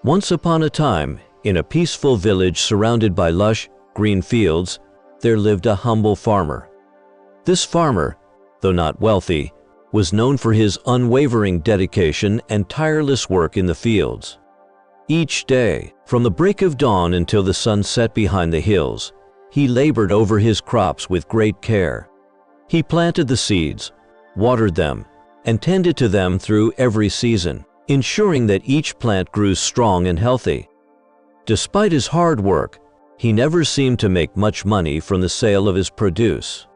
Once upon a time, in a peaceful village surrounded by lush, green fields, there lived a humble farmer. This farmer, though not wealthy, was known for his unwavering dedication and tireless work in the fields. Each day, from the break of dawn until the sun set behind the hills, he labored over his crops with great care. He planted the seeds, watered them, and tended to them through every season, ensuring that each plant grew strong and healthy. Despite his hard work, he never seemed to make much money from the sale of his produce.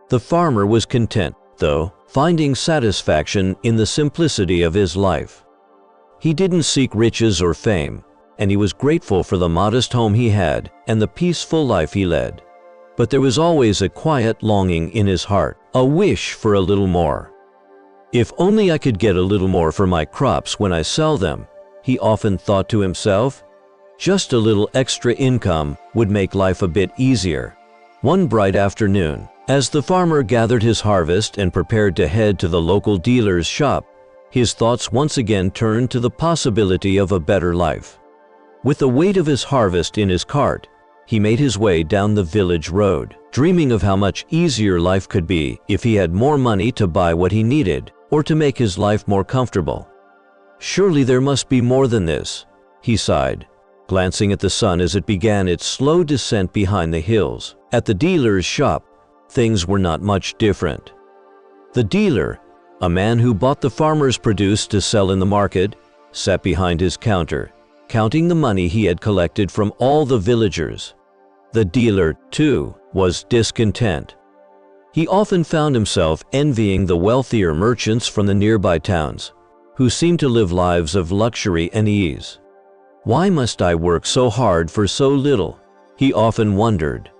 The farmer was content, though, finding satisfaction in the simplicity of his life. He didn't seek riches or fame, and he was grateful for the modest home he had and the peaceful life he led. But there was always a quiet longing in his heart, a wish for a little more. If only I could get a little more for my crops when I sell them, he often thought to himself. Just a little extra income would make life a bit easier. One bright afternoon, as the farmer gathered his harvest and prepared to head to the local dealer's shop, his thoughts once again turned to the possibility of a better life. With the weight of his harvest in his cart, he made his way down the village road, dreaming of how much easier life could be if he had more money to buy what he needed or to make his life more comfortable. Surely there must be more than this, he sighed, glancing at the sun as it began its slow descent behind the hills. At the dealer's shop, things were not much different. The dealer, a man who bought the farmer's produce to sell in the market, sat behind his counter, counting the money he had collected from all the villagers. The dealer, too, was discontent. He often found himself envying the wealthier merchants from the nearby towns, who seemed to live lives of luxury and ease. Why must I work so hard for so little? He often wondered.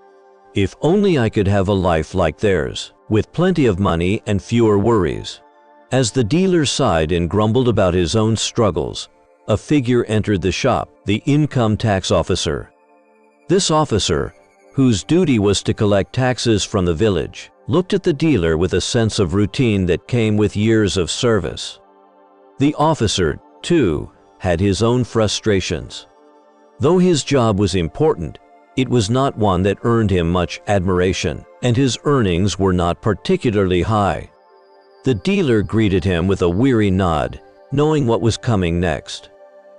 If only I could have a life like theirs, with plenty of money and fewer worries. As the dealer sighed and grumbled about his own struggles, a figure entered the shop, the income tax officer. This officer, whose duty was to collect taxes from the village, looked at the dealer with a sense of routine that came with years of service. The officer, too, had his own frustrations. Though his job was important, it was not one that earned him much admiration, and his earnings were not particularly high. The dealer greeted him with a weary nod, knowing what was coming next.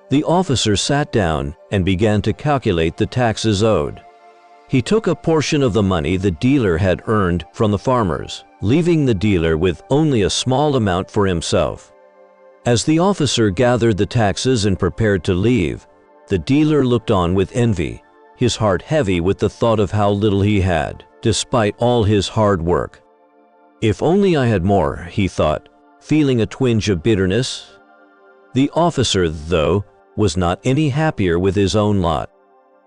The officer sat down and began to calculate the taxes owed. He took a portion of the money the dealer had earned from the farmers, leaving the dealer with only a small amount for himself. As the officer gathered the taxes and prepared to leave, the dealer looked on with envy, his heart heavy with the thought of how little he had, despite all his hard work. If only I had more, he thought, feeling a twinge of bitterness. The officer, though, was not any happier with his own lot.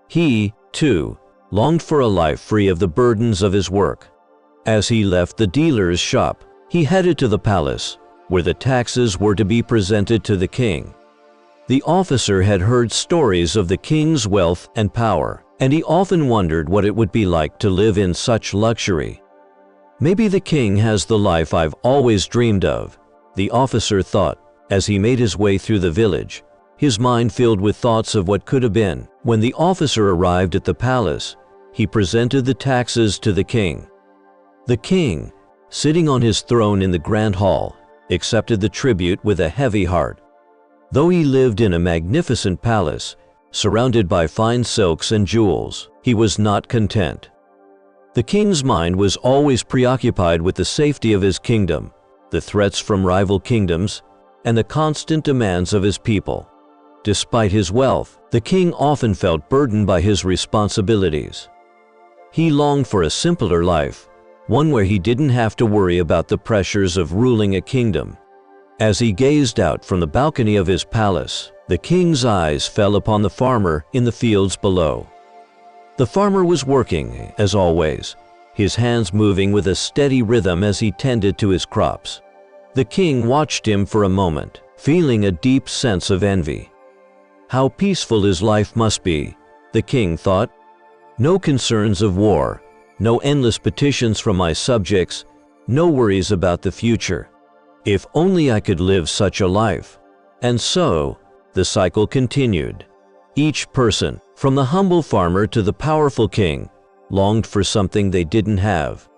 He, too, longed for a life free of the burdens of his work. As he left the dealer's shop, he headed to the palace, where the taxes were to be presented to the king. The officer had heard stories of the king's wealth and power, and he often wondered what it would be like to live in such luxury. Maybe the king has the life I've always dreamed of, the officer thought, as he made his way through the village, his mind filled with thoughts of what could have been. When the officer arrived at the palace, he presented the taxes to the king. The king, sitting on his throne in the grand hall, accepted the tribute with a heavy heart. Though he lived in a magnificent palace, surrounded by fine silks and jewels, he was not content. The king's mind was always preoccupied with the safety of his kingdom, the threats from rival kingdoms, and the constant demands of his people. Despite his wealth, the king often felt burdened by his responsibilities. He longed for a simpler life, one where he didn't have to worry about the pressures of ruling a kingdom. As he gazed out from the balcony of his palace, the king's eyes fell upon the farmer in the fields below. The farmer was working, as always, his hands moving with a steady rhythm as he tended to his crops. The king watched him for a moment, feeling a deep sense of envy. How peaceful his life must be, the king thought. No concerns of war, no endless petitions from my subjects, no worries about the future. If only I could live such a life. And so, the cycle continued. Each person, from the humble farmer to the powerful king, longed for something they didn't have.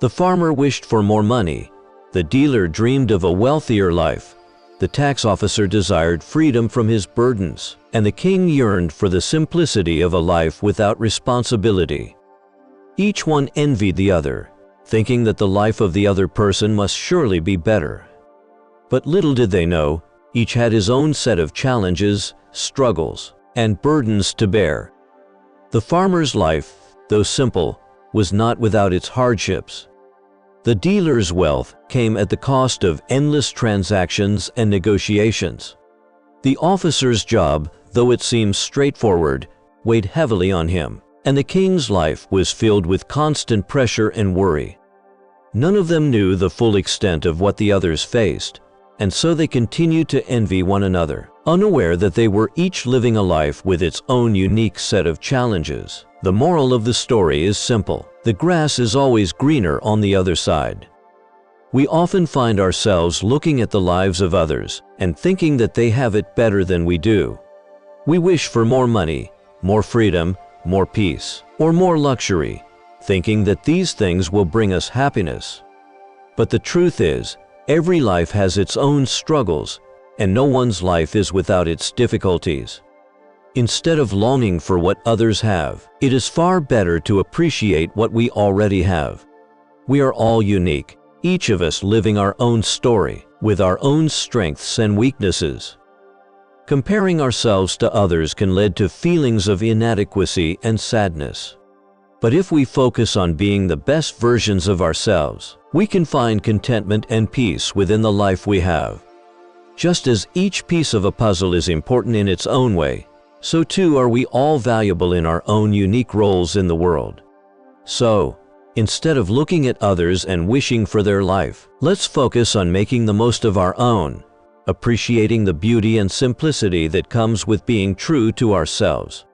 The farmer wished for more money. The dealer dreamed of a wealthier life. The tax officer desired freedom from his burdens, and the king yearned for the simplicity of a life without responsibility. Each one envied the other, thinking that the life of the other person must surely be better. But little did they know, each had his own set of challenges, struggles, and burdens to bear. The farmer's life, though simple, was not without its hardships. The dealer's wealth came at the cost of endless transactions and negotiations. The officer's job, though it seems straightforward, weighed heavily on him, and the king's life was filled with constant pressure and worry. None of them knew the full extent of what the others faced, and so they continued to envy one another, unaware that they were each living a life with its own unique set of challenges. The moral of the story is simple: the grass is always greener on the other side. We often find ourselves looking at the lives of others and thinking that they have it better than we do. We wish for more money, more freedom, more peace, or more luxury, thinking that these things will bring us happiness. But the truth is, every life has its own struggles, and no one's life is without its difficulties. Instead of longing for what others have, it is far better to appreciate what we already have. We are all unique, each of us living our own story, with our own strengths and weaknesses. Comparing ourselves to others can lead to feelings of inadequacy and sadness. But if we focus on being the best versions of ourselves, we can find contentment and peace within the life we have. Just as each piece of a puzzle is important in its own way, so too are we all valuable in our own unique roles in the world. So, instead of looking at others and wishing for their life, let's focus on making the most of our own, appreciating the beauty and simplicity that comes with being true to ourselves.